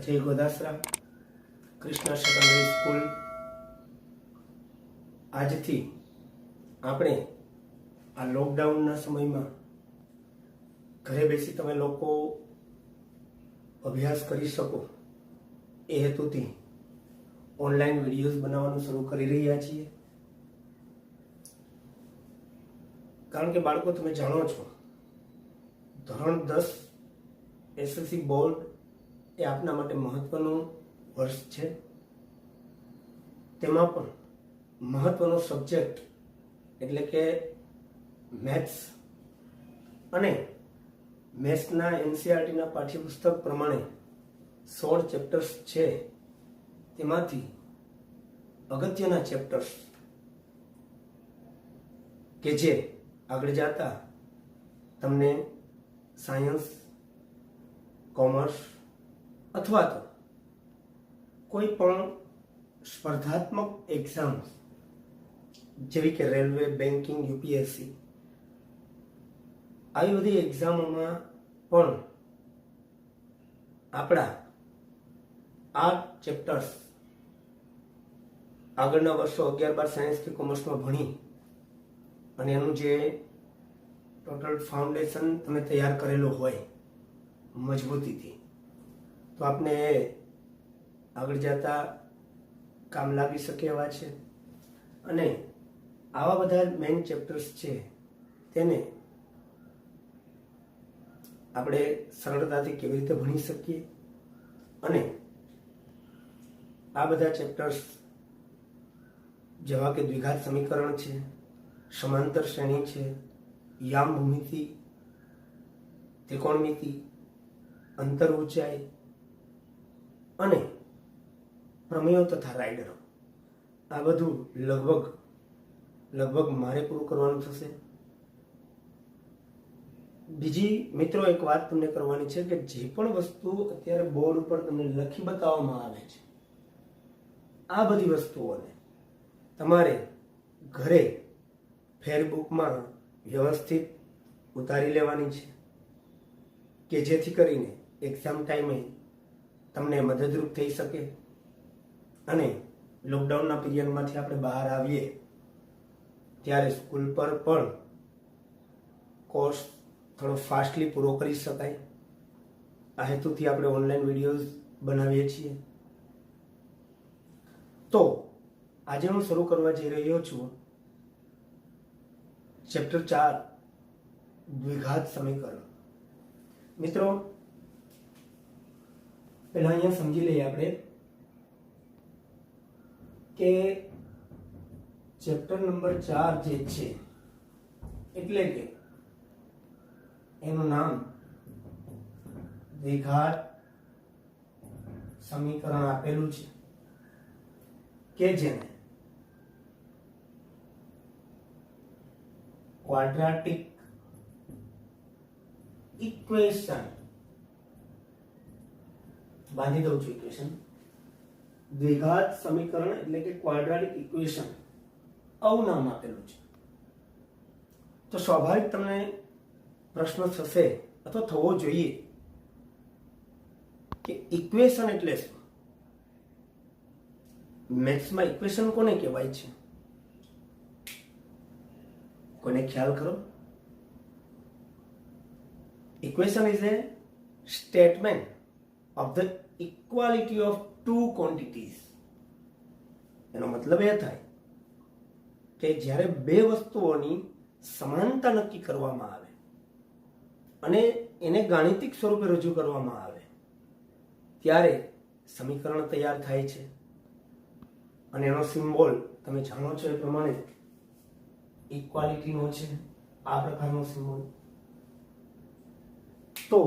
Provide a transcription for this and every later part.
Ajay Godasara, Krishna secondary school. આજથી આપણે આ લોકડાઉનના સમયમાં ઘરે બેસી તમે લોકો અભ્યાસ કરી શકો એ હેતુથી ઓનલાઈન વિડીયોઝ બનાવવાનું શરૂ કરી રહ્યા છીએ. કારણ કે બાળકો, તમે જાણો છો, ધોરણ 10 એસએસસી બોર્ડ એ આપના માટે મહત્વનું વર્ષ છે. તેમાં પણ મહત્વનો સબ્જેક્ટ એટલે કે મેથ્સ અને મેથ્સના એનસીઆરટીના પાઠ્યપુસ્તક પ્રમાણે 16 ચેપ્ટર્સ છે. તેમાંથી અગત્યના ચેપ્ટર્સ કે જે આગળ જતા તમને સાયન્સ, કોમર્સ અથવા તો કોઈ પણ સ્પર્ધાત્મક એક્ઝામ જેવી કે રેલવે, બેન્કિંગ, યુપીએસસી આવી બધી એક્ઝામોમાં પણ આપણા આ ચેપ્ટર્સ આગળના વર્ષો 11-12 સાયન્સ કે કોમર્સમાં ભણી અને એનું જે ટોટલ ફાઉન્ડેશન તમે તૈયાર કરેલું હોય મજબૂતીથી, તો આપને આગળ જતા કામ લાગી શકે એવા છે. અને આવા બધા મેઇન ચેપ્ટર્સ છે તેને આપણે સરળતાથી કેવી રીતે ભણી શકીએ અને આ બધા ચેપ્ટર્સ જેવા કે દ્વિઘાત સમીકરણ છે, સમાંતર શ્રેણી છે, યામ ભૂમિતિ, ત્રિકોણમિતિ, અંતર ઊંચાઈ અને પ્રમેયો તથા રાઇડરો, આ બધું લગભગ મારે પૂરું કરવાનું થશે. બીજી મિત્રો એક વાત તમને કરવાની છે કે જે પણ વસ્તુ અત્યારે બોર્ડ ઉપર તમને લખી બતાવવામાં આવે છે, આ બધી વસ્તુઓને તમારે ઘરે ફેરબુકમાં વ્યવસ્થિત ઉતારી લેવાની છે કે જેથી કરીને એક્ઝામ ટાઈમે તમને મદદરૂપ થઈ શકે અને લોકડાઉનના પીરિયડમાંથી આપણે બહાર આવીએ ત્યારે સ્કૂલ પર પણ કોર્સ થોડો ફાસ્ટલી પૂરો કરી શકાય. આ હેતુથી આપણે ઓનલાઈન વિડીયોઝ બનાવીએ છીએ. તો આજે હું શરૂ કરવા જઈ રહ્યો છું ચેપ્ટર 4 દ્વિઘાત સમીકરણ. મિત્રો, પહેલા અહીંયા સમજી લઈએ આપણે કે ચેપ્ટર નંબર 4 જે છે એટલે કે એનું નામ દ્વિઘાત સમીકરણ આપેલું છે કે જેને ક્વાડ્રાટિક ઇક્વેશન, બાંધી દઉં છું ઇક્વેશન, દ્વિઘાત સમીકરણ એટલે કે ક્વાડ્રાટિક ઇક્વેશન આવું નામ આપેલું છે. તો સ્વાભાવિક તમને પ્રશ્ન થશે અથવા થવો જોઈએ કે ઇક્વેશન એટલે શું? મેથ્સમાં ઇક્વેશન કોને કહેવાય છે? કોને ખ્યાલ કરો? Equation is A statement of the equality of two quantities. એનો મતલબ એ થાય કે જ્યારે બે વસ્તુઓની સમાનતા નક્કી કરવામાં આવે અને એને ગાણિતિક સ્વરૂપે રજૂ કરવામાં આવે ત્યારે સમીકરણ તૈયાર થાય છે. અને એનો સિમ્બોલ તમે જાણો છો એ પ્રમાણે ઇક્વાલિટીનો છે, આ પ્રકારનો સિમ્બોલ. તો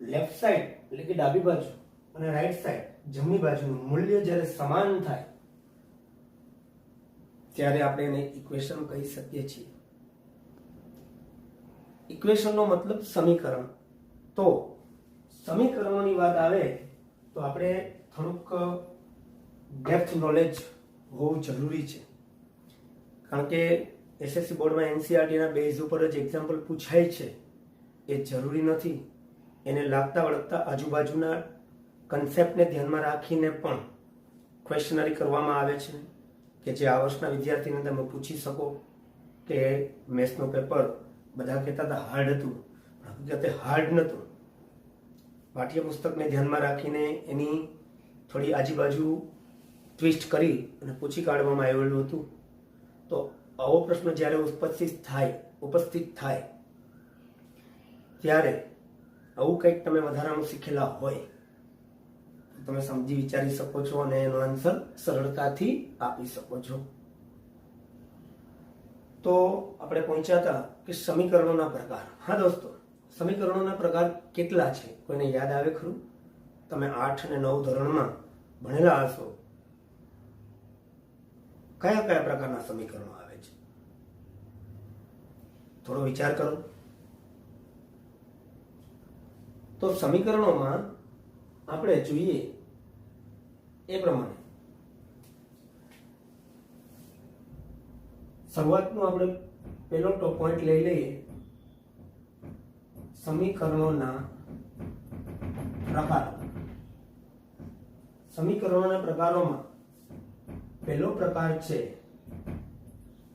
લેફ્ટ સાઈડ એટલે કે ડાબી બાજુ અને રાઈટ સાઈડ જમણી બાજુનું મૂલ્ય જ્યારે સમાન થાય ત્યારે આપણે એને ઇક્વેશન કહી શકીએ છીએ. ઇક્વેશનનો મતલબ સમીકરણ. તો સમીકરણોની વાત આવે તો આપણે થોડુંક ડેપ્થ નોલેજ હોવું જરૂરી છે. કારણ કે એસએસસી બોર્ડમાં એનસીઆરટીના બેઝ ઉપર જ એક્ઝામ્પલ પૂછાય છે એ જરૂરી નથી. એને લાગતા વળગતા આજુબાજુના કન્સેપ્ટને ધ્યાનમાં રાખીને પણ ક્વેશ્ચનરી કરવામાં આવે છે કે જે આ વર્ષના વિદ્યાર્થીને તમે પૂછી શકો કે મેથ્સનું પેપર બધા કહેતા હતા હાર્ડ હતું, હકીકતે હાર્ડ નહોતું. પાઠ્યપુસ્તકને ધ્યાનમાં રાખીને એની થોડી આજુબાજુ ટ્વિસ્ટ કરી અને પૂછી કાઢવામાં આવેલું હતું. તો આવો પ્રશ્ન જ્યારે ઉપસ્થિત થાય ત્યારે આવું કંઈક તમે વધારાનું શીખેલા હોય તો તમે સમજી વિચારી શકો છો અને એનો આન્સર સરળતાથી આપી શકો છો. તો આપણે પહોંચ્યા હતા કે સમીકરણોના પ્રકાર. હા દોસ્તો, સમીકરણોના પ્રકાર કેટલા છે કોઈને યાદ આવે ખરું? તમે 8 અને 9 ધોરણમાં ભણેલા હશો. કયા કયા પ્રકારના સમીકરણો આવે છે? થોડો વિચાર કરો. તો સમીકરણોમાં આપણે જોઈએ એ પ્રમાણે શરૂઆતનું આપણે પહેલો પોઈન્ટ લઈ લઈએ. સમીકરણોના પ્રકારો. સમીકરણોના પ્રકારોમાં પહેલો પ્રકાર છે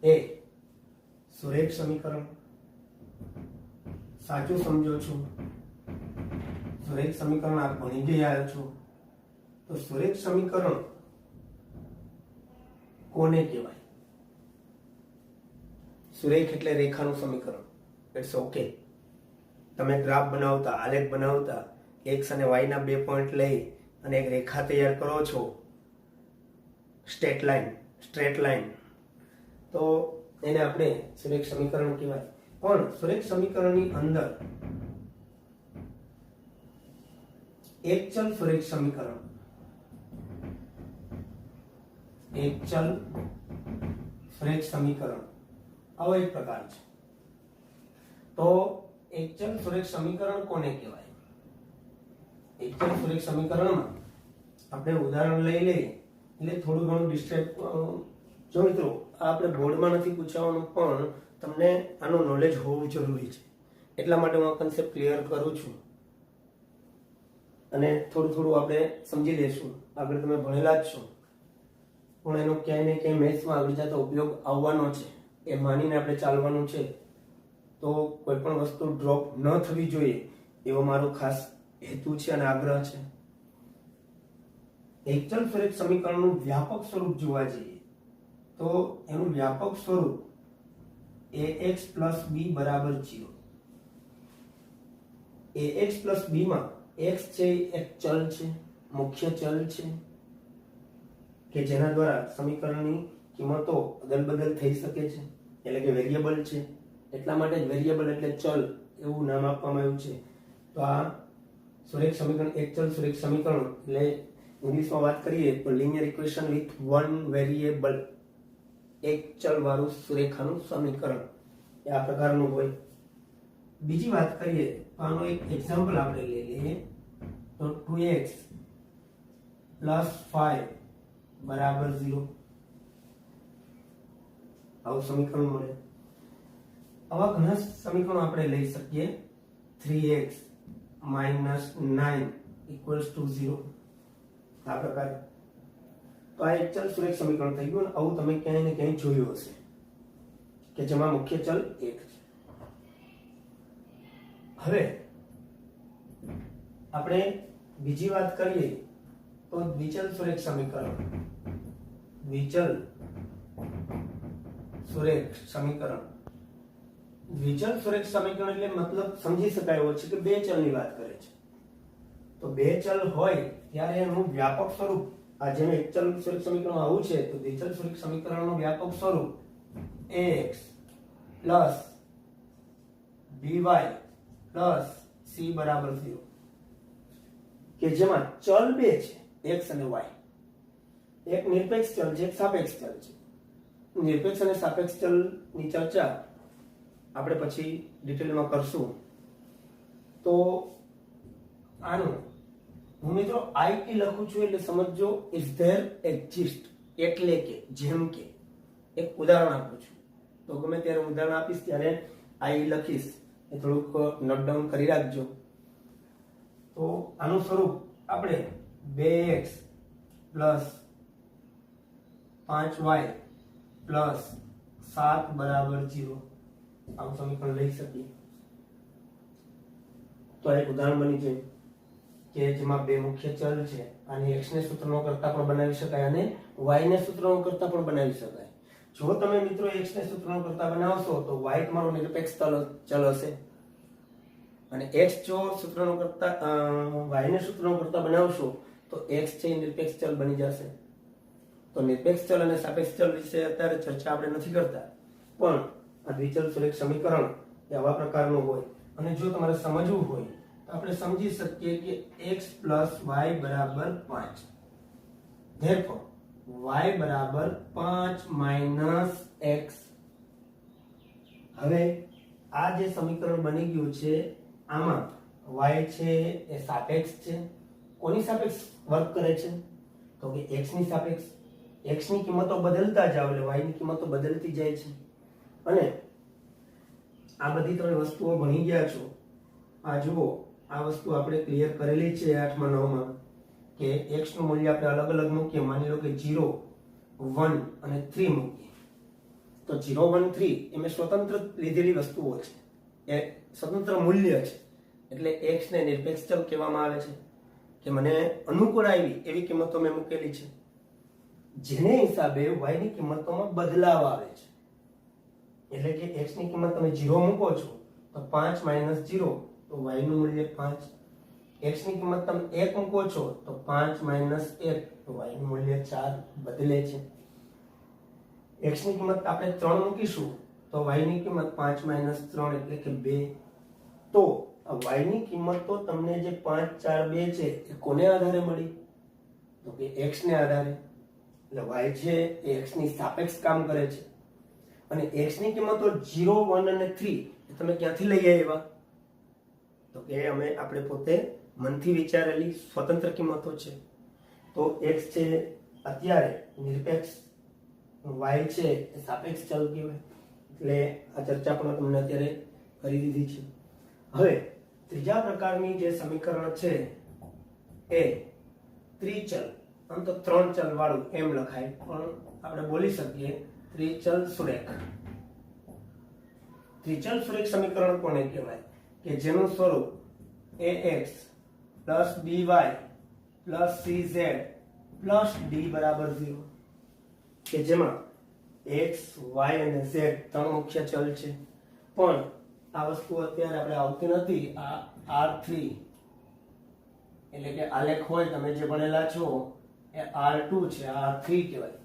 એ સુરેખ સમીકરણ. સાચું સમજો છો? સુરેખ સમીકરણ આપ ભણી ગયા છો. તો સુરેખ સમીકરણ કોને કહેવાય? સુરેખ એટલે રેખાનું સમીકરણ. It's okay. તમે ગ્રાફ બનાવતા, આલેખ બનાવતા, x અને y ના 2 પોઈન્ટ લઈ અને એક રેખા તૈયાર કરો છો, સ્ટ્રેટ લાઈન, તો એને આપણે સુરેખ સમીકરણ કહેવાય. પણ સુરેખ સમીકરણની અંદર એક ચલ સુરેખ સમીકરણ, આવો એક પ્રકાર છે. તો એક ચલ સુરેખ સમીકરણ કોને કહેવાય? એક ચલ સુરેખ સમીકરણમાં આપણે ઉદાહરણ લઈ લઈએ એટલે થોડું ઘણું ડિસ્ટ્રેક્ટ. જો મિત્રો, આ આપણે બોર્ડમાં નથી પૂછવાનું, પણ તમને આનું નોલેજ હોવું જરૂરી છે. એટલા માટે હું આ કન્સેપ્ટ ક્લિયર કરું છું અને થોડું આપણે સમજી લેશું. આગળ તમે ભણેલા જ છો, પણ એનો ક્યાંય ને ક્યાંય મેથ્સમાં આગળ જતા ઉપયોગ આવવાનો છે એ માનીને આપણે ચાલવાનું છે. તો કોઈ પણ વસ્તુ ડ્રોપ ન થવી જોઈએ એવો મારો ખાસ હેતુ છે અને આગ્રહ છે. એકચલ સુરેખ સમીકરણનું વ્યાપક સ્વરૂપ જોવા જઈએ તો એનું વ્યાપક સ્વરૂપ ax + b = 0. ax + b માં x છે એક ચલ છે, મુખ્ય ચલ છે કે જેના દ્વારા સમીકરણની કિંમતો અદલ-બદલ થઈ શકે છે, એટલે કે વેરિયેબલ છે. એટલા માટે જ વેરિયેબલ એટલે ચલ એવું નામ આપવામાં આવ્યું છે. તો આ સુરેખ સમીકરણ એક ચલ સુરેખ સમીકરણ એટલે ઇંગ્લિશમાં વાત કરીએ તો linear equation with one variable, એક ચલ વાળું સુરેખાનું સમીકરણ એ આ પ્રકારનું હોય. બીજી વાત કરીએ તો આનો એક એક્ઝામ્પલ આપણે લઈ લઈએ તો 2x + 5 = 0. આવું સમીકરણ મળે. આવા ઘણા સમીકરણો આપણે લઈ શકીએ. 3x - 9 = 0. આ પ્રકારે. તો આ એક ચલ સુરેખ સમીકરણ થઈ ગયું. આવું તમે ક્યાંય ને ક્યાંય જોયું હશે કે જેમાં મુખ્ય ચલ 1 છે. હવે આપણે બીજી વાત કરીએ તો દ્વિચલ સુરેખ સમીકરણ. દ્વિચલ સુરેખ સમીકરણ એટલે મતલબ સમજી શકાય એવો છે કે બે ચલની વાત કરે છે. તો બે ચલ હોય ત્યારે એનું વ્યાપક સ્વરૂપ, આ જેમ એક ચલ સુરેખ સમીકરણ આવું છે તો દ્વિચલ સુરેખ સમીકરણનું વ્યાપક સ્વરૂપ ax + by + c = 0 કે જેમાં ચલ બે છે, x અને y. એક નિરપેક્ષ ચલ છે, એક સાપેક્ષ ચલ છે. નિરપેક્ષ અને સાપેક્ષ ચલની ચર્ચા આપણે પછી ડિટેલમાં કરશું. તો આનું હું મિત્રો it લખું છું એટલે સમજો ઇઝ ધેર એક્ઝિસ્ટ, એટલે કે જેમ કે એક ઉદાહરણ આપું છું. તો ગમે ત્યારે ઉદાહરણ આપીશ ત્યારે I લખીશ, એ થોડુંક નોટ ડાઉન કરી રાખજો. તો આનું સ્વરૂપ આપણે 2x પ્લસ 5y પ્લસ 7 બરાબર 0 આવું સમીકરણ લઈ શકીએ. તો એક ઉદાહરણ બની જાય કે જેમાં બે મુખ્ય ચલ છે અને x ને સૂત્રનો કરતા પણ બનાવી શકાય અને y ને સૂત્રનો કરતા પણ બનાવી શકાય. જો તમે મિત્રો x ને સૂત્રનો કરતા બનાવશો તો y તમારો નિરપેક્ષ ચલ હશે અને x જો સૂત્રનો કરતા y ને સૂત્રનો કરતા બનાવશો તો x છે નિરપેક્ષ ચલ બની જશે. તો નિરપેક્ષ ચલ અને સાપેક્ષ ચલ વિશે અત્યારે ચર્ચા આપણે નથી કરતા, પણ આ દ્વિચલ સુરેખ સમીકરણ એ આવા પ્રકારનું હોય અને જો તમારે સમજવું હોય તો આપણે સમજી શકીએ કે x + y બરાબર 5. therefore y બરાબર 5 - x. હવે આ જે સમીકરણ બની ગયું છે આમાં y છે એ સાપેક્ષ છે. કોની સાપેક્ષ વર્ક કરે છે? તો કે x ની સાપેક્ષ. x ની કિંમતો બદલતા જાવ એટલે y ની કિંમતો બદલતી જાય છે. અને આ બધી તમે વસ્તુઓ ભણી ગયા છો. આ જુઓ, આ વસ્તુ આપણે ક્લિયર કરેલી છે 8મા 9માં કે x નું મૂલ્ય આપણે અલગ અલગ મૂકીએ. માની લો કે 0, 1 અને 3 મૂકીએ તો 0, 1, 3 એમાં સ્વતંત્ર લીધેલી વસ્તુઓ છે, એ સ્વતંત્ર મૂલ્ય છે. એટલે x ને નિરપેક્ષ ચલ કહેવામાં આવે છે કે મને અનુકૂળ આવી એવી કિંમતો મેં મૂકેલી છે, જેને હિસાબે y ની કિંમતોમાં બદલાવ આવે છે. એટલે કે x ની કિંમત તમે 0 મૂકો છો તો 5 - 0 તો y નું મૂલ્ય 5. x ની કિંમત તમે 1 મૂકો છો તો 5 - 1 તો y નું મૂલ્ય 4 બદલે છે. x ની કિંમત આપણે 3 મૂકીશું તો y ની કિંમત 5 - 3 એટલે કે 2. તો આ y ની કિંમત તો તમને જે 5, 4, 2 છે એ કોને આધારે મળી? તો કે x ને આધારે. એટલે y છે એ x ની સાપેક્ષ કામ કરે છે અને x ની કિંમતો 0, 1 અને 3 એ તમે ક્યાંથી લઈ આવ્યા? તો કે આપણે પોતે મનથી વિચારેલી સ્વતંત્ર કિંમતો છે. તો x છે અત્યારે નિરપેક્ષ, y છે એ સાપેક્ષ ચલ કહેવાય. એટલે આ ચર્ચા પણ તમને અત્યારે કરી દીધી છે. હવે ત્રીજા પ્રકારની જે સમીકરણ છે એ ત્રિચલ, આમ તો 3 ચલ વાળું એમ લખાય પણ આપણે બોલી શકીએ ત્રિચલ સુરેખ. ત્રિચલ સુરેખ સમીકરણ કોને કહેવાય? કે જેનું સ્વરૂપ ax + by + cz + d બરાબર 0, કે જેમાં x, y અને z ત્રણ મુખ્ય ચલ છે. પણ આ વસ્તુ અત્યારે આપણે આવતી નથી. આ R3 એટલે કે આલેખ હોય તમે જે ભણેલા છો એ R2 છે, આ R3 કહેવાય.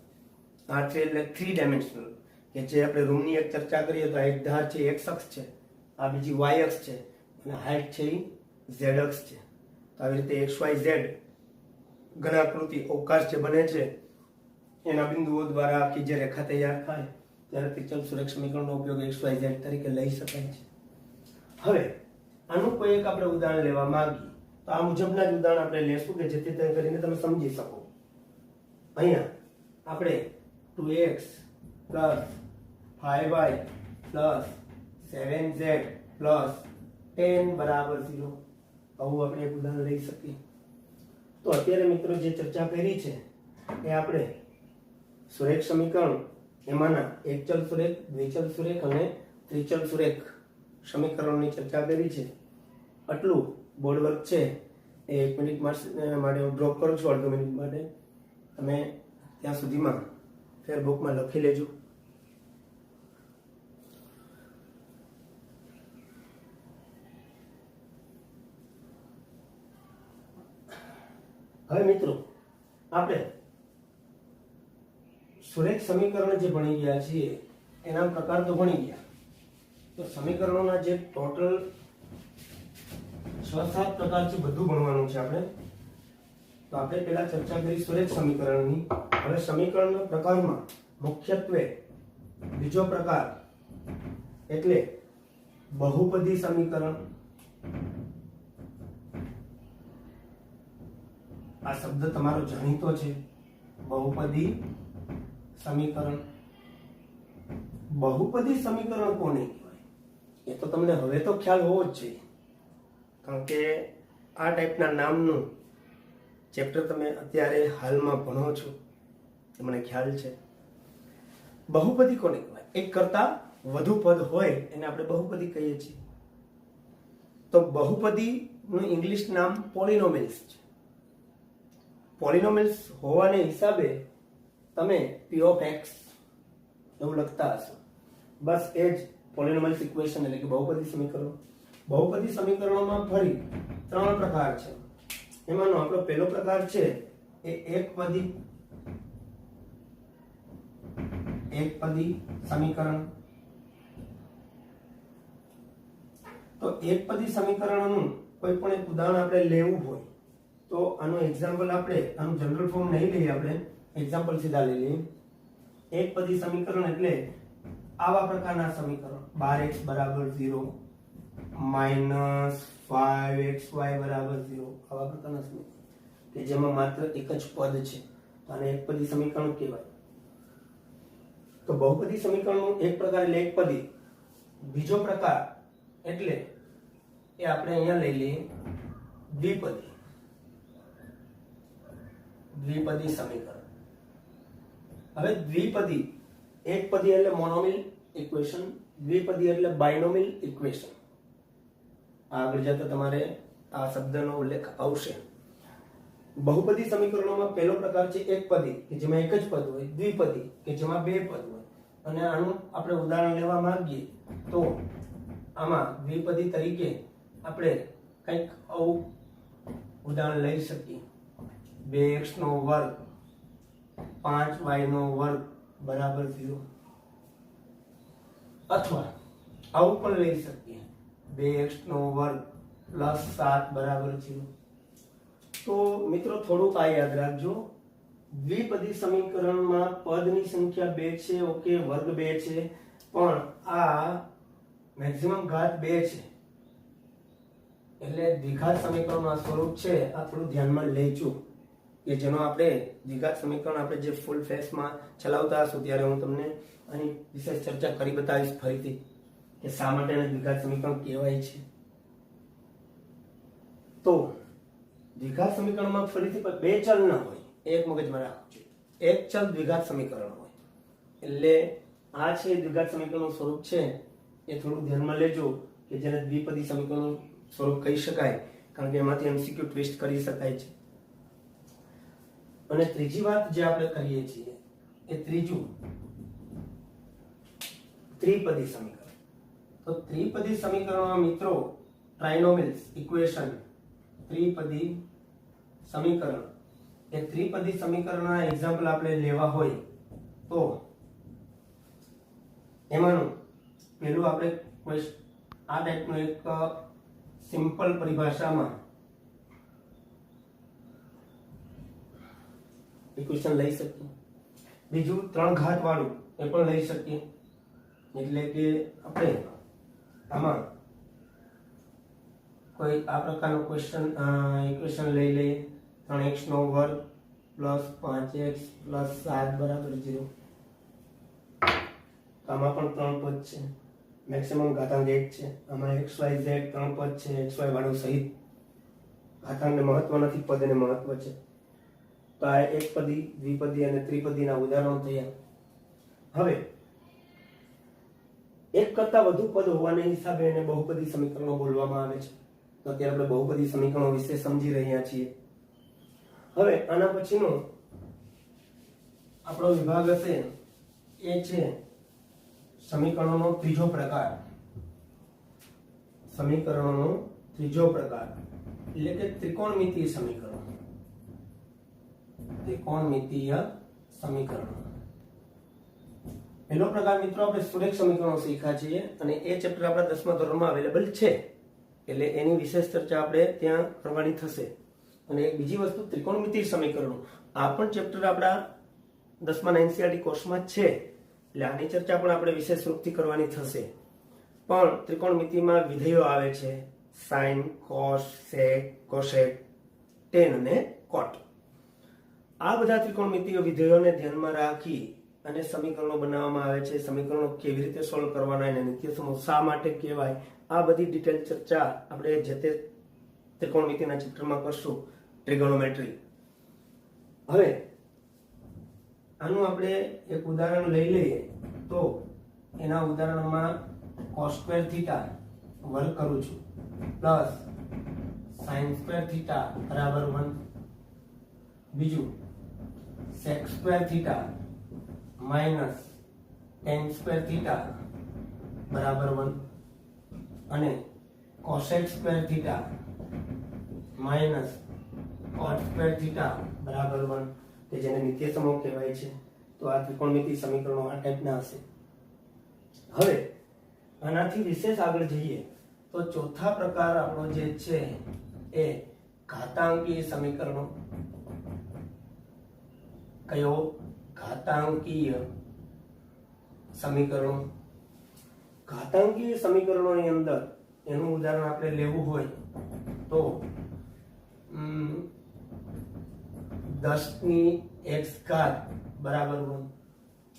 R3 એટલે 3 ડાયમેન્શનલ, કે જે આપણે રૂમની એક ચર્ચા કરીએ તો આ એક ધાર છે x અક્ષ છે, આ બીજી y અક્ષ છે અને હાઈટ છે એ z અક્ષ છે. તો આવી રીતે x, y, z ઘનાકૃતિ અવકાશ જે બને છે એના બિંદુઓ દ્વારા આખી જે રેખા તૈયાર થાય ત્યારે ત્રિચલ સુરેખ સમીકરણનો ઉપયોગ x, y, z તરીકે લઈ શકાય છે. હવે આનું કોઈ એક આપણે ઉદાહરણ લેવા માંગીએ તો આ મુજબના જ ઉદાહરણ આપણે લેશું કે જેથી તે કરીને તમે સમજી શકો. અહીંયા આપણે 2x + 5y + 7z + 10 બરાબર 0 આવું આપણે એક ઉદાહરણ લઈ શકીએ. તો અત્યારે મિત્રો જે ચર્ચા કરી છે એ આપણે સુરેખ સમીકરણ એમાંના એકચલ સુરેખ, દ્વિચલ સુરેખ અને ત્રિચલ સુરેખ સમીકરણોની ચર્ચા કરી છે. આટલું બોર્ડ વર્ક છે એ 1 મિનિટ માટે હું ડ્રોપ કરું છું, અડધો મિનિટ માટે. તમે ત્યાં સુધીમાં ફેરબુકમાં લખી લેજો. હવે મિત્રો આપણે સુરેખ સમીકરણ જે ભણી ગયા છીએ એના પ્રકાર તો ભણી ગયા. તો સમીકરણોના જે ટોટલ 6-7 પ્રકાર છે બધું ભણવાનું છે આપણે. તો આપણે પહેલા ચર્ચા કરી સુરેખ સમીકરણની. હવે સમીકરણના પ્રકારમાં મુખ્યત્વે બીજો પ્રકાર એટલે બહુપદી સમીકરણ. આ શબ્દ તમારો જાણીતો છે, બહુપદી સમીકરણ. બહુપદી સમીકરણ કોને કહેવાય એ તો તમને હવે તો ખ્યાલ હોવો જ જોઈએ, કારણ કે આ ટાઈપના નામનું ચેપ્ટર તમે અત્યારે હાલમાં ભણો છો એ મને ખ્યાલ છે. બહુપદી કોને કહેવાય? એક કરતા વધુ પદ હોય એને આપણે બહુપદી કહીએ છીએ. તો બહુપદીનું ઇંગ્લિશ નામ પોલિનોમિયલ્સ છે. પોલિનોમિયલ્સ હોવાને હિસાબે તમે p ઓફ x એવું લખતા હશો. બસ એ જ પોલિનોમિયલ્સ ઇક્વેશન એટલે કે બહુપદી સમીકરણો. બહુપદી સમીકરણોમાં ફરી 3 પ્રકાર છે. એમાંનો આપણો પહેલો પ્રકાર છે એ એકપદી સમીકરણ. તો એકપદી સમીકરણનું કોઈ પણ એક ઉદાહરણ આપણે લેવું હોય તો આનું એક્ઝામ્પલ આનું જનરલ ફોર્મ નહીં લઈએ, આપણે એક્ઝામ્પલ સીધા લઈ લઈએ. એકપદી સમીકરણ એટલે આવા પ્રકારના સમીકરણ 12x બરાબર 0 -5xy બરાબર 0 આવા પ્રકારના સમીકરણ કે જેમાં માત્ર એક જ પદ છે તો આને એકપદી સમીકરણ કહેવાય. તો બહુપદી સમીકરણનું એક પ્રકાર એટલે એકપદી, બીજો પ્રકાર એટલે એ આપણે અહીંયા લઈ લઈએ દ્વિપદી સમીકરણ. હવે દ્વિપદી, એકપદી એટલે મોનોમિયલ ઇક્વેશન, દ્વિપદી એટલે બાયનોમિયલ ઇક્વેશન. આગળ જતા તમારે આ શબ્દનો ઉલ્લેખ આવશે. બહુપદી સમીકરણોમાં પહેલો પ્રકાર છે એકપદી કે જેમાં એક જ પદ હોય, દ્વિપદી કે જેમાં બે પદ હોય. અને આનું આપણે ઉદાહરણ લેવા માંગીએ તો આમાં દ્વિપદી તરીકે આપણે કંઈક આવું ઉદાહરણ લઈ શકીએ. 2x નો વર્ગ 5y નો વર્ગ બરાબર 0. અથવા આવું પણ લઈ શકીએ 2x નો વર્ગ +7 બરાબર 0. તો મિત્રો થોડુંક આ યાદ રાખજો, દ્વિપદી સમીકરણમાં પદની સંખ્યા 2 છે, ઓકે, વર્ગ 2 છે, પણ આ મેક્સિમમ ઘાત 2 છે એટલે દ્વિઘાત સમીકરણનું સ્વરૂપ છે. આ થોડું ધ્યાનમાં લેજો કે જેનો આપણે દ્વિઘાત સમીકરણ આપણે જે ફૂલ ફેસમાં ચલાવતા હશું ત્યારે હું તમને અહીં વિશેષ ચર્ચા કરી બતાવીશ ફરીથી કે શા માટે એને દ્વિઘાત સમીકરણ કહેવાય છે. તો દ્વિઘાત સમીકરણમાં ફરીથી બે ચલ ન હોય, એક મગજમાં રાખજો, એક ચલ દ્વિઘાત સમીકરણ હોય એટલે આ છે દ્વિઘાત સમીકરણનું સ્વરૂપ છે. એ થોડું ધ્યાનમાં લેજો કે જેને દ્વિપદી સમીકરણનું સ્વરૂપ કહી શકાય, કારણ કે એમાંથી એમસીક્યુ ટ્વિસ્ટ કરી શકાય છે. અને ત્રીજી વાત જે આપણે કરીએ છીએ એ ત્રીજું ત્રિપદી સમીકરણ. તો ત્રિપદી સમીકરણમાં મિત્રો ટ્રાઇનોમિયલ્સ ઇક્વેશન, ત્રિપદી સમીકરણ, એ ત્રિપદી સમીકરણના એક્ઝામ્પલ આપણે લેવા હોય તો એમાંનું પહેલું આપણે આ ટાઈપનું એક સિમ્પલ પરિભાષામાં ઇક્વેશન લઈ શકીએ. બીજું 3 ઘાત વાળું એ પણ લઈ શકીએ, એટલે કે આપણે આમાં કોઈ આ પ્રકારનું ઇક્વેશન લઈ લઈએ 3x નો વર્ગ +5x +7 બરાબર 0. આમાં પણ 3 પદ છે, મેક્સિમમ ઘાતાંક 1 છે. આમાં xy z 3 પદ છે, xy વાળું સહિત. ઘાતાંકને મહત્વ નથી, પદને મહત્વ છે. તો આ એકપદી, દ્વિપદી અને ત્રિપદીના ઉદાહરણો થયા. હવે એક કરતા વધુ પદ હોવાને હિસાબે એને બહુપદી સમીકરણો બોલવામાં આવે છે. તો અત્યારે આપણે બહુપદી સમીકરણો વિશે સમજી રહ્યા છીએ. હવે આના પછીનો આપણો વિભાગ હશે એ છે સમીકરણોનો ત્રીજો પ્રકાર. સમીકરણોનો ત્રીજો પ્રકાર એટલે કે ત્રિકોણમિતીય સમીકરણો. ત્રિકોણમિતીય સમીકરણો. પહેલો પ્રકાર મિત્રો આપણે સુરેખ સમીકરણો શીખ્યા છીએ અને એ ચેપ્ટર આપણા 10મા ધોરણમાં અવેલેબલ છે એટલે એની વિશેષ ચર્ચા આપણે ત્યાં કરવાની થશે. અને એક બીજી વસ્તુ ત્રિકોણમિતીય સમીકરણો, આ પણ ચેપ્ટર આપણા 10મા NCERT કોર્સમાં છે એટલે આની ચર્ચા પણ આપણે વિશેષ રૂપથી કરવાની થશે. પણ ત્રિકોણમિતિમાં વિધેયો આવે છે sin, cos, sec, cosec, tan અને cot. આ બધા ત્રિકોણમિતિય વિધેયોને ધ્યાનમાં રાખી અને સમીકરણો બનાવવામાં આવે છે. સમીકરણો કેવી રીતે સોલ્વ કરવાના, અને નિત્ય સમૂહ શા માટે કહેવાય, આ બધી ડિટેલ ચર્ચા આપણે જે તે ત્રિકોણમિતિના ચેપ્ટરમાં કરશું. ટ્રિગોનોમેટ્રી હવે આનું આપણે એક ઉદાહરણ લઈ લઈએ તો એના ઉદાહરણમાં cos સ્ક્વેર થીટા વર્ગ કરું છું પ્લસ sin સ્ક્વેર થીટા બરાબર 1, બીજું sec square theta minus tan square theta બરાબર 1 અને cosec square theta minus cot square theta બરાબર 1 કે જેને નિત્ય સમૂહ કહેવાય છે. તો આ ત્રિકોણમિતિ સમીકરણો આ ટાઈપના હશે. હવે આનાથી વિશેષ આગળ જઈએ તો ચોથા પ્રકાર આપણો જે છે એ ઘાતાંકીય સમીકરણો. કયો? ઘાતાંકીય સમીકરણો. ઘાતાંકીય સમીકરણોની અંદર એનું ઉદાહરણ આપણે લેવું હોય તો 10 ની x ઘાત બરાબર 1.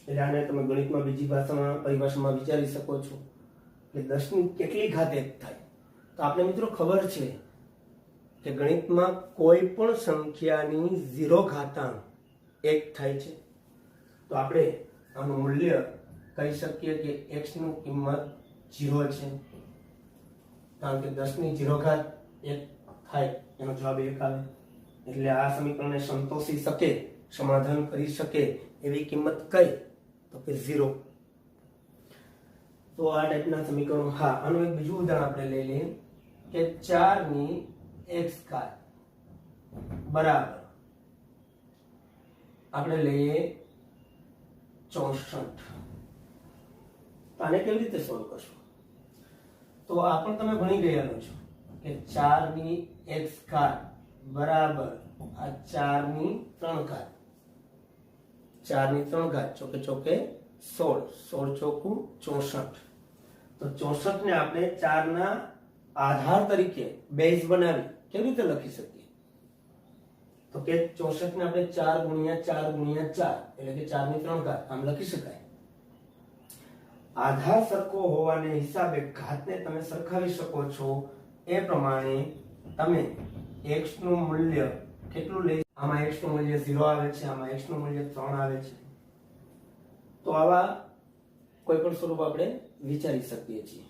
એટલે આને તમે ગણિતમાં બીજી ભાષામાં પરિભાષામાં વિચારી શકો છો કે 10 ની કેટલી ઘાત 1 થાય. તો આપણે મિત્રો ખબર છે કે ગણિતમાં કોઈ પણ સંખ્યાની 0 ઘાતાંક 1 થાય છે. તો આપણે આનું મૂલ્ય કહી શકીએ કે x નું કિંમત 0 છે, કારણ કે 10 ની 0 ઘાત 1 થાય એનો જવાબ 1 આવે. એટલે આ સમીકરણને સંતોષી શકે, સમાધાન કરી શકે એવી કિંમત કઈ? તો કે 0. તો આ ટાઈપના સમીકરણો. હા, આનું એક બીજું ઉદાહરણ આપણે લઈ લઈએ કે 4 ની x ઘાત બરાબર આપણે લઈએ 64. આને કેવી રીતે સોલ્વ કરશું? તો આ પણ તમે ભણી ગયેલો છો કે 4 ની x ઘાત બરાબર આ 4 ની 3 ઘાત. 4 ની 3 ઘાત ચોકે ચોકે 16, 16 ચોકું 64. તો 64 ને આપણે 4 ના આધાર તરીકે બેઝ બનાવી કેવી રીતે લખી શકીએ? તો કે 64 ને આપણે 4 ગુણ્યા 4 ગુણ્યા 4 એટલે કે 4 ની 3 ઘાત આમ લખી શકાય. આધાર સરખો હોવાને હિસાબે ઘાતને તમે સરખાવી શકો છો. એ પ્રમાણે તમે x નું મૂલ્ય કેટલું લઈ, આમાં x નું મૂલ્ય 0 આવે છે, આમાં x નું મૂલ્ય 3 આવે છે. તો આવા કોઈ પણ સ્વરૂપ આપણે વિચારી શકીએ છીએ.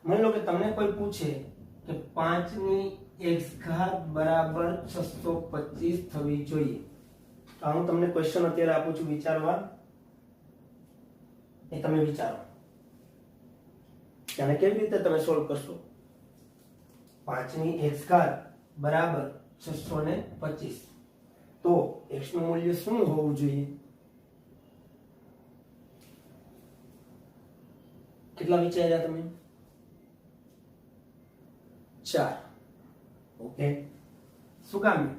માની લો કે તમને કોઈ પૂછે કે 5 ની x ઘાત બરાબર 625 થવી જોઈએ. તો હું તમને ક્વેશ્ચન અત્યારે આપું છું વિચારવા, એ તમે વિચારો આને કેવી રીતે તમે સોલ્વ કરશો. 5 ની x ઘાત બરાબર 625. તો x નું મૂલ્ય શું હોવું જોઈએ? કેટલા વિચાર્યા તમે? 4. ઓકે, શું કામ?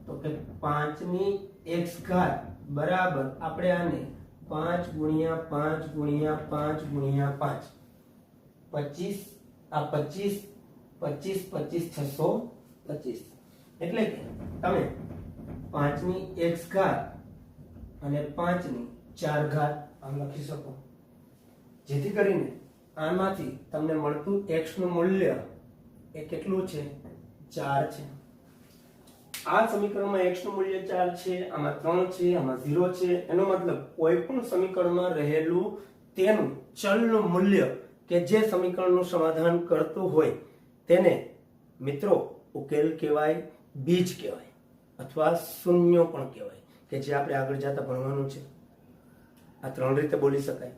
તો કે 5 ની x ઘાત બરાબર આપણે આને 5 ગુણ્યા 5 ગુણ્યા 5 ગુણ્યા 5 25, આ 25 25 25 625. એટલે કે તમે 5 ની x ઘાત અને 5 ની 4 ઘાત આમ લખી શકો, જેથી કરીને આમાંથી તમને મળતું x નું મૂલ્ય એ કેટલું છે? 4 છે. આ સમીકરણમાં x નું મૂલ્ય 4 છે, આમાં 3 છે, આમાં 0 છે. એનો મતલબ કોઈ પણ સમીકરણમાં રહેલું તેનું ચલનું મૂલ્ય કે જે સમીકરણનું સમાધાન કરતું હોય તેને મિત્રો ઉકેલ કહેવાય, બીજ કહેવાય અથવા શૂન્ય પણ કહેવાય, કે જે આપણે આગળ જતા ભણવાનું છે. આ 3 રીતે બોલી શકાય.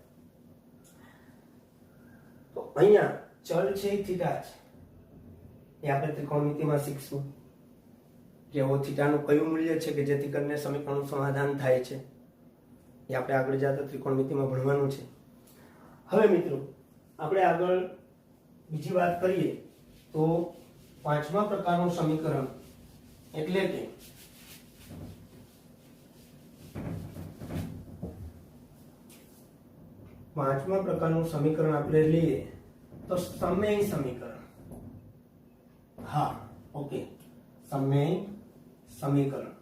તો અહીંયા ચલ છે થીટા છે, એ આપણે ત્રિકોણમિતિમાં શીખશું કે થીટાનું કયું મૂલ્ય છે કે જેથી કરીને સમીકરણનું સમાધાન થાય છે. એ આપણે આગળ જતા ત્રિકોણમિતિમાં ભણવાનું છે. હવે મિત્રો આપણે આગળ બીજી વાત કરીએ તો 5મા પ્રકારનું સમીકરણ એટલે કે પાંચમા પ્રકારનું સમીકરણ આપણે લઈએ તો સમય સમીકરણ. હા, ઓકે, સમય સમીકરણ.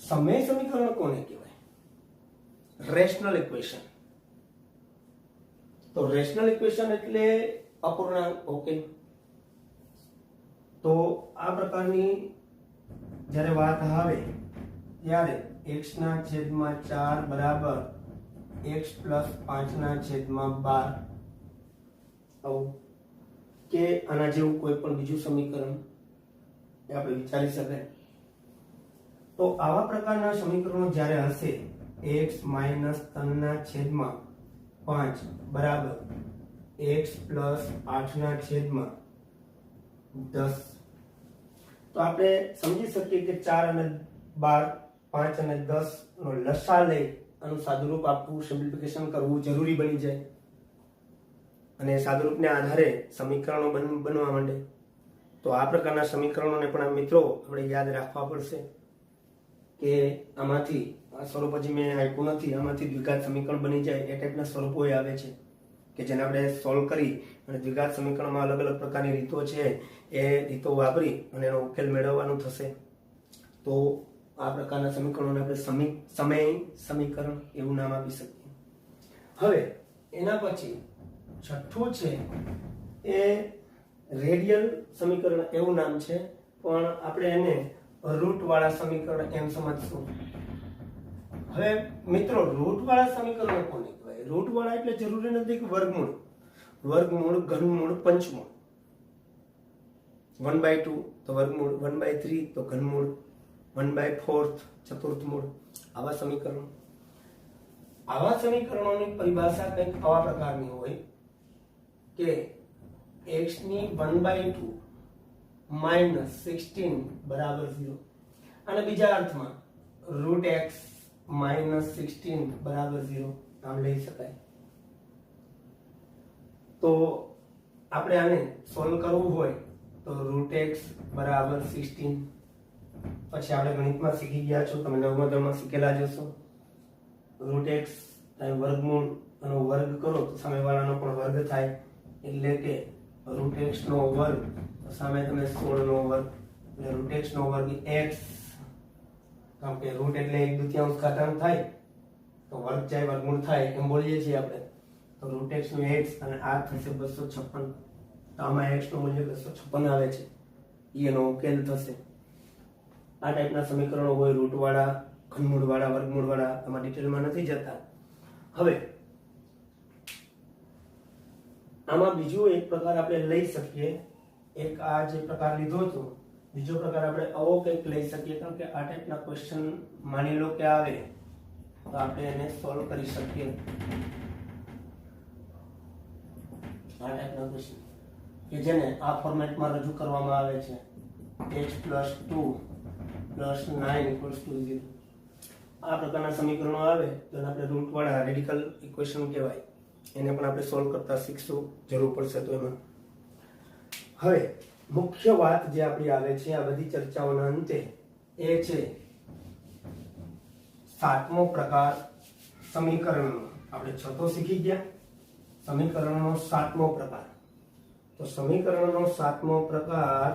સમય સમીકરણ કોને કહેવાય? Rational equation. તો રેશનલ ઇક્વેશન એટલે અપૂર્ણાંક. ઓકે, તો આ પ્રકારની જ્યારે વાત આવે ત્યારે x ના છેદમાં 4 બરાબર x પ્લસ 5 ના છેદમાં 12 આવું કે આના જેવું કોઈ પણ બીજું સમીકરણ એ આપણે વિચારી શકાય. તો આવા પ્રકારના સમીકરણો જ્યારે હશે x માઇનસ 3 ના છેદમાં 5 બરાબર x પ્લસ 8 ના છેદમાં 10, તો આપણે સમજી શકીએ કે 4 અને 12, 5 અને 10 નો લસા લઈ આનું સાદુરૂપ આપવું, સિમ્પ્લિફિકેશન કરવું જરૂરી બની જાય અને સાદુરૂપને આધારે સમીકરણો બનવા માંડે. તો આ પ્રકારના સમીકરણોને પણ મિત્રો આપણે યાદ રાખવા પડશે કે આમાંથી આ સ્વરૂપ હજી મેં આપ્યું નથી, આમાંથી દ્વિઘાત સમીકરણ બની જાય એ ટાઈપના સ્વરૂપો આવે છે કે જેને આપણે સોલ્વ કરી અને દ્વિઘાત સમીકરણમાં અલગ અલગ પ્રકારની રીતો છે એ રીતો વાપરી અને એનો ઉકેલ મેળવવાનું થશે. તો આ પ્રકારના સમીકરણોને આપણે સમય સમીકરણ એવું નામ આપી શકીએ. હવે એના પછી છઠ્ઠું છે એ રેડિયલ સમીકરણ એવું નામ છે, પણ આપણે એને રૂટ વાળા સમીકરણ એમ સમજશું. હવે મિત્રો રૂટ વાળા સમીકરણો કોને કહેવાય? રૂટ વાળા એટલે જરૂરી નથી કે વર્ગમૂળ, વર્ગમૂળ, ઘનમૂળ, પંચમૂળ. 1/2 તો વર્ગમૂળ, 1/3 તો ઘનમૂળ, 1/4 ચતુર્થ મૂળ. આવા સમીકરણો, આવા સમીકરણોની પરિભાષા કંઈક આવા પ્રકારની હોય કે x ની 1/2 માઇનસ 16 બરાબર 0, અને બીજા અર્થમાં રૂટ x માઇનસ 16 બરાબર 0 આમ લઈ શકાય. તો આપણે આને સોલ્વ કરવું હોય તો રૂટ x બરાબર 16, પછી આપણે ગણિતમાં શીખી ગયા છો, તમે નવમા ધોરણમાં શીખેલા જ હશો. રૂટ x વર્ગમૂળ નો વર્ગ કરો તો સામેવાળાનો પણ વર્ગ થાય, એટલે કે રૂટ x નો વર્ગ સામે તમે 16 નો વર્ગ, એટલે રૂટ x નો વર્ગ x, કારણ કે રૂટ એટલે 1/2 ઘાતાંક થાય તો વર્ગ જાય વર્ગમૂળ થાય એમ બોલીએ છીએ આપણે. તો રૂટ x નો x અને આ થશે 256. તો આમાં x નું મૂલ્ય 256 આવે છે, એનો ઉકેલ થશે. આ ટાઈપના સમીકરણો હોય, રૂટ વાળા, ઘનમૂળ વાળા, વર્ગમૂળ વાળા, આમાં ડિટેલમાં નથી જતા. હવે આમાં બીજો એક પ્રકાર આપણે લઈ શકીએ, એક આ જે પ્રકાર લીધો હતો, બીજો પ્રકાર આપણે આવો કંઈક લઈ શકીએ, કારણ કે આ ટાઈપના ક્વેશ્ચન માની લો કે આવે તો આપણે એને સોલ્વ કરી શકીએ. આ ટાઈપના ક્વેશ્ચન કે જેને આ ફોર્મેટમાં રજૂ કરવામાં આવે છે, x + 2 + 9 = 0. આ પ્રકારના સમીકરણો આવે તો આપણે રૂટ વાળા રેડિકલ ઇક્વેશન કહેવાય, એને પણ આપણે સોલ્વ કરતા શીખશું, જરૂર પડશે તો એમાં. હવે મુખ્ય વાત જે આપણી આવે છે આ બધી ચર્ચાઓના અંતે એ છે સાતમો પ્રકાર સમીકરણનો. આપણે 6 તો શીખી ગયા, સમીકરણનો સાતમો પ્રકાર. તો સમીકરણનો સાતમો પ્રકાર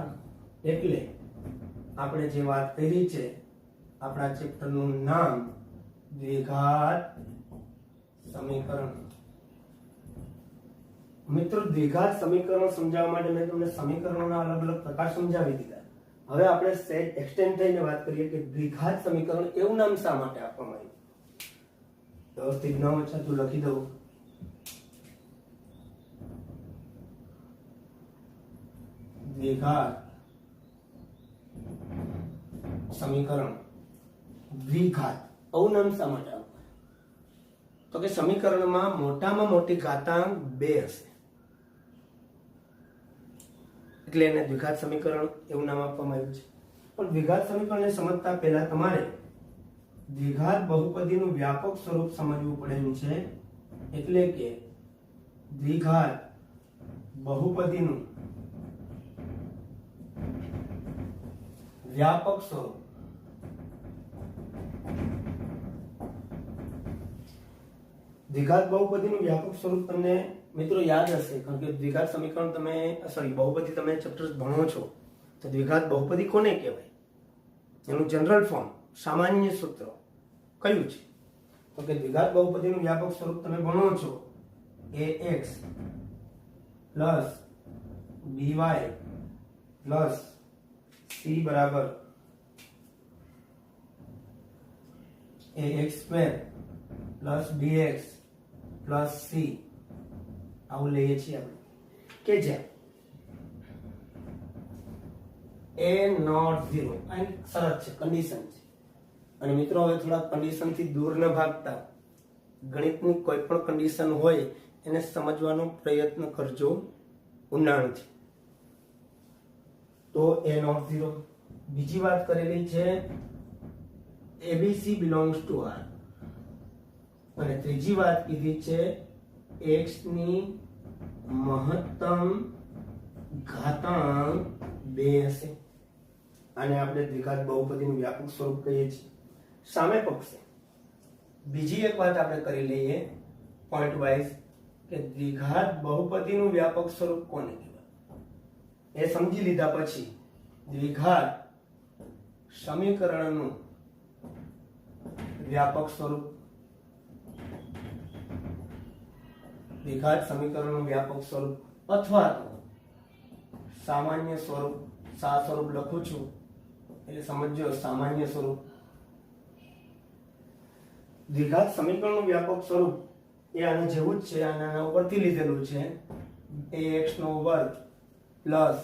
એટલે આપણે જે વાત કરી છે, આપણા ચેપ્ટરનું નામ દ્વિઘાત સમીકરણ. મિત્રો દ્વિઘાત સમીકરણો સમજાવવા માટે મેં તમને સમીકરણોના અલગ અલગ પ્રકાર સમજાવી દીધા. હવે આપણે સેજ એક્સટેન્ડ થઈને વાત કરીએ કે દ્વિઘાત સમીકરણ એવું નામ શા માટે આપવામાં આવ્યું. વ્યવસ્થિત ન વચાતું લખી દઉં. દ્વિઘાત સમીકરણ. દ્વિઘાત આવું નામ શા માટે આપવું? તો કે સમીકરણમાં મોટામાં મોટી ઘાતાંક 2 હશે, એટલે એને દ્વિઘાત સમીકરણ એવું નામ આપવામાં આવ્યું છે. પણ દ્વિઘાત સમીકરણને સમજતા પહેલા તમારે દ્વિઘાત બહુપદીનું વ્યાપક સ્વરૂપ સમજવું પડે એમ છે. એટલે કે દ્વિઘાત બહુપદીનું વ્યાપક સ્વરૂપ. દ્વિઘાત બહુપદીનું વ્યાપક સ્વરૂપ તમને મિત્રો યાદ હશે, કારણ કે દ્વિઘાત સમીકરણ તમે બહુપદી તમે ચેપ્ટર્સ ભણો છો તો દ્વિઘાત બહુપદી કોને કહેવાય, એનું જનરલ ફોર્મ, સામાન્ય સૂત્ર કયું છે? તો કે દ્વિઘાત બહુપદીનું વ્યાપક સ્વરૂપ તમે ભણો છો ax + by + c બરાબર ax square plus bx plus c આવું લઈએ છીએ આપણે કે જ્યાં a નોટ 0 આ શરત છે, કન્ડિશન છે. અને મિત્રો હવે થોડા કન્ડિશન થી દૂર ન ભાગતા ગણિતની કોઈ પણ કન્ડિશન હોય એને સમજવાનો પ્રયત્ન કરજો ઊંડાણથી. તો a નોટ 0. બીજી વાત કરેલી છે abc belongs to R. અને ત્રીજી વાત કીધી છે x ની મહત્તમ ઘાતાંક 2 હશે. આને આપણે દ્વિઘાત બહુપદીનું વ્યાપક સ્વરૂપ કહીએ છીએ. સામે પક્ષે બીજી એક વાત આપણે કરી લઈએ પોઈન્ટ વાઇઝ કે દ્વિઘાત બહુપદીનું વ્યાપક સ્વરૂપ કોને કહેવાય. એ સમજી લીધા પછી દ્વિઘાત સમીકરણનું વ્યાપક સ્વરૂપ, દ્વિઘાત સમીકરણનું વ્યાપક સ્વરૂપ અથવા તો સામાન્ય સ્વરૂપ, સ્વરૂપ લખું છું એટલે સમજો સામાન્ય સ્વરૂપ. દ્વિઘાત સમીકરણનું વ્યાપક સ્વરૂપ એ આના જેવું જ છે, આના ઉપરથી લીધેલું છે. ax નો વર્ગ પ્લસ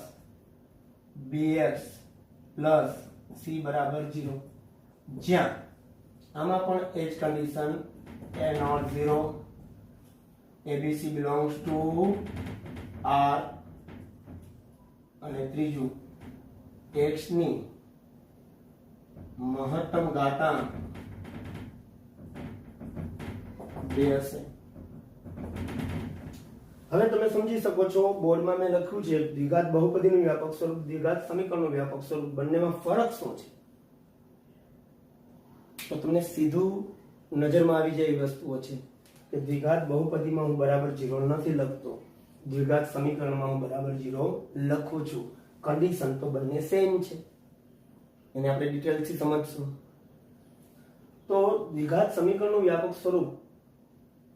bx પ્લસ c બરાબર 0. જ્યાં આમાં પણ એ જ condition a not 0, abc belongs to R. અને ત્રીજું x ની મહત્તમ ઘાતાંક 2 હશે. હવે તમે સમજી શકો છો બોર્ડમાં મેં લખ્યું છે દ્વિઘાત બહુપદીનું વ્યાપક સ્વરૂપ, દ્વિઘાત સમીકરણનું વ્યાપક સ્વરૂપ, બંનેમાં ફરક શું છે તો તમને સીધું નજરમાં આવી જાય એવી વસ્તુઓ છે કે દ્વિઘાત બહુપદીમાં હું બરાબર 0 નથી લખતો, દ્વિઘાત સમીકરણમાં હું બરાબર 0 લખું છું. કન્ડિશન તો બંને સેમ છે, એને આપણે ડિટેલથી સમજશું. તો દ્વિઘાત સમીકરણનું વ્યાપક સ્વરૂપ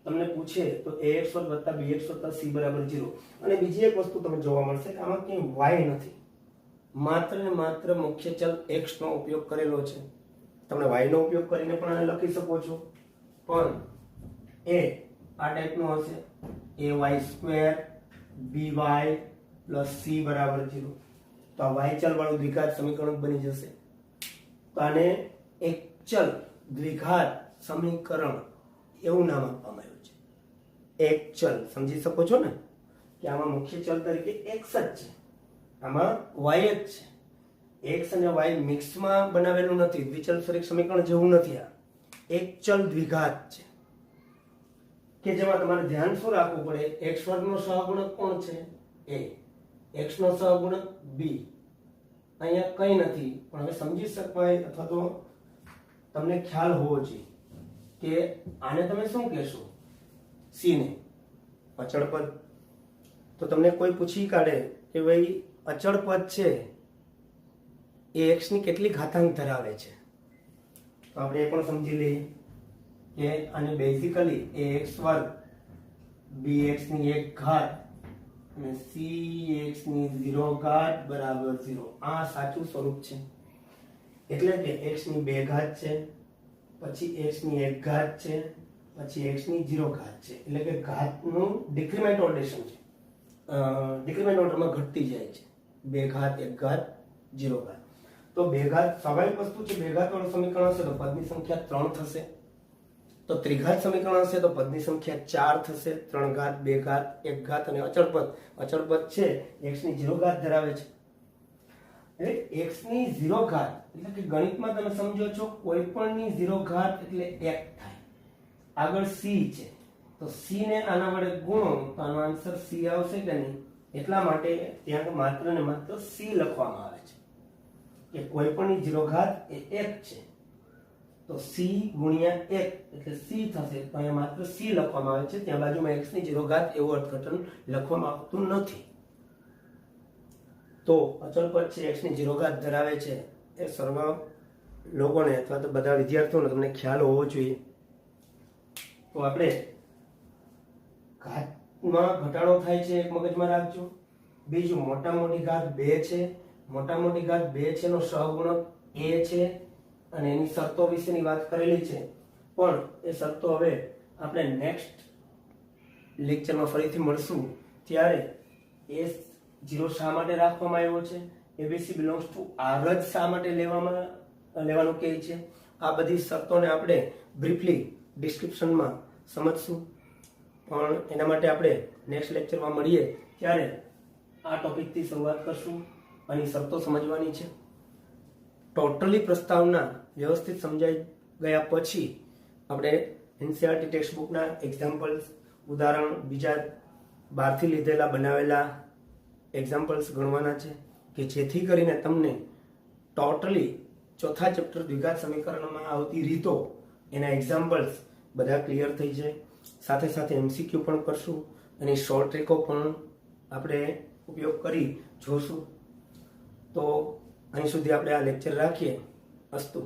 તમને પૂછે તો ax વર્ગ વત્તા bx વત્તા c બરાબર 0. અને બીજી એક વસ્તુ તમને જોવા મળશે કે આમાં ક્યાંય y નથી, માત્ર ને માત્ર મુખ્ય ચલ x નો ઉપયોગ કરેલો છે. તમે y નો ઉપયોગ કરીને પણ આને લખી શકો છો, પણ એ આ ટાઈપનો હશે ay square by plus c બરાબર 0. તો આ y ચલ વાળું દ્વિઘાત સમીકરણ બની જશે. તો આને એક ચલ દ્વિઘાત સમીકરણ એવું નામ આપવામાં આવ્યું છે. એક ચલ સમજી શકો છો ને કે આમાં મુખ્ય ચલ તરીકે x જ છે, આમાં y જ છે. x અને y મિક્સમાં બનાવેલું નથી, દ્વિચલ સ્વરૂપ સમીકરણ જેવું નથી. આ એક ચલ દ્વિઘાત છે કે જેમાં તમારે ધ્યાન શું રાખવું પડે, x વર્ગનો સહગુણક કોણ છે a, x નો સહગુણક b. અહીંયા કંઈ નથી, પણ હવે સમજી શકાય અથવા તો તમને ખ્યાલ હોવો જોઈએ કે આને તમે શું કહેશો, c ને અચળ પદ. તો તમને કોઈ પૂછી કાઢે કે ભાઈ અચળ પદ છે એ x ની કેટલી ઘાતાંક ધરાવે છે, તો આપણે એ પણ સમજી લઈએ કે આને બેઝિકલી ax વર્ગ bx ની 1 ઘાત અને cx ની 0 ઘાત બરાબર 0. આ સાચું સ્વરૂપ છે. એટલે કે x ની 2 ઘાત છે, પછી x ની 1 ઘાત છે, પછી x ની 0 ઘાત છે. એટલે કે ઘાતનું ડિક્રીમેન્ટ ઓર્ડરેશન છે, ડિક્રીમેન્ટ ઓર્ડરમાં ઘટતી જાય છે. 2 ઘાત 1 ઘાત 0 ઘાત. તો 2 ઘાત સ્વાભાવિક વસ્તુ છે, 2 ઘાત વાળું સમીકરણ હશે તો પદની સંખ્યા 3 થશે. તો ત્રિઘાત સમીકરણ હશે તો પદની સંખ્યા 4 થશે. 3 ઘાત 2 ઘાત 1 ઘાત અને અચળ પદ છે x ની 0 ઘાત ધરાવે છે. એટલે x ની 0 ઘાત એટલે કે ગણિતમાં તમે સમજો છો કોઈ પણ ની 0 ઘાત એટલે 1 થાય. આગળ c છે તો c ને આના વડે ગુણો તો આનો આન્સર c આવશે કે નહીં. એટલા માટે ત્યાં માત્ર ને માત્ર c લખવામાં આવે છે કે કોઈ પણ ની 0 ઘાત એ 1 છે. તો c ગુણ્યા 1 એટલે c થશે. તો અહીંયા માત્ર c લખવામાં આવે છે, ત્યાં બાજુમાં x ની 0 ઘાત એવું અર્થઘટન લખવામાં આવતું નથી. તો અચળ પદ છે x ની 0 ઘાત ધરાવે છે એ સર્વ લોકોને અથવા તો બધા વિદ્યાર્થીઓને તમને ખ્યાલ હોવો જોઈએ. તો આપણે ઘાતમાં ઘટાડો થાય છે એક મગજમાં રાખજો. બીજું મોટા મોટી ઘાત 2 છે મોટા મોટી ઘાત 2 છે નો સહગુણક a છે અને એની શરતો વિશેની વાત કરેલી છે, પણ એ શરતો હવે આપણે નેક્સ્ટ લેક્ચરમાં ફરીથી મળશું ત્યારે S0 શા માટે રાખવામાં આવ્યો છે, ABC belongs to R જ શા માટે લેવાનું કહે છે, આ બધી શરતોને આપણે બ્રીફલી ડિસ્ક્રિપ્શનમાં સમજશું. પણ એના માટે આપણે નેક્સ્ટ લેક્ચરમાં મળીએ ત્યારે આ ટોપિકથી શરૂઆત કરશું અને શરતો સમજવાની છે. ટોટલી પ્રસ્તાવના વ્યવસ્થિત સમજાઈ ગયા પછી આપણે એનસીઆરટી ટેક્સ્ટબુકના એક્ઝામ્પલ્સ, ઉદાહરણ, બીજા બહારથી લીધેલા બનાવેલા એક્ઝામ્પલ્સ ગણવાના છે કે જેથી કરીને તમને ટોટલી ચોથા ચેપ્ટર દ્વિઘાત સમીકરણમાં આવતી રીતો, એના એક્ઝામ્પલ્સ બધા ક્લિયર થઈ જાય. સાથે સાથે એમસીક્યુ પણ કરશું અને શોર્ટ ટ્રીકો પણ આપણે ઉપયોગ કરી જોશું. તો અહીં સુધી આપણે આ લેક્ચર રાખીએ. અસ્તુ.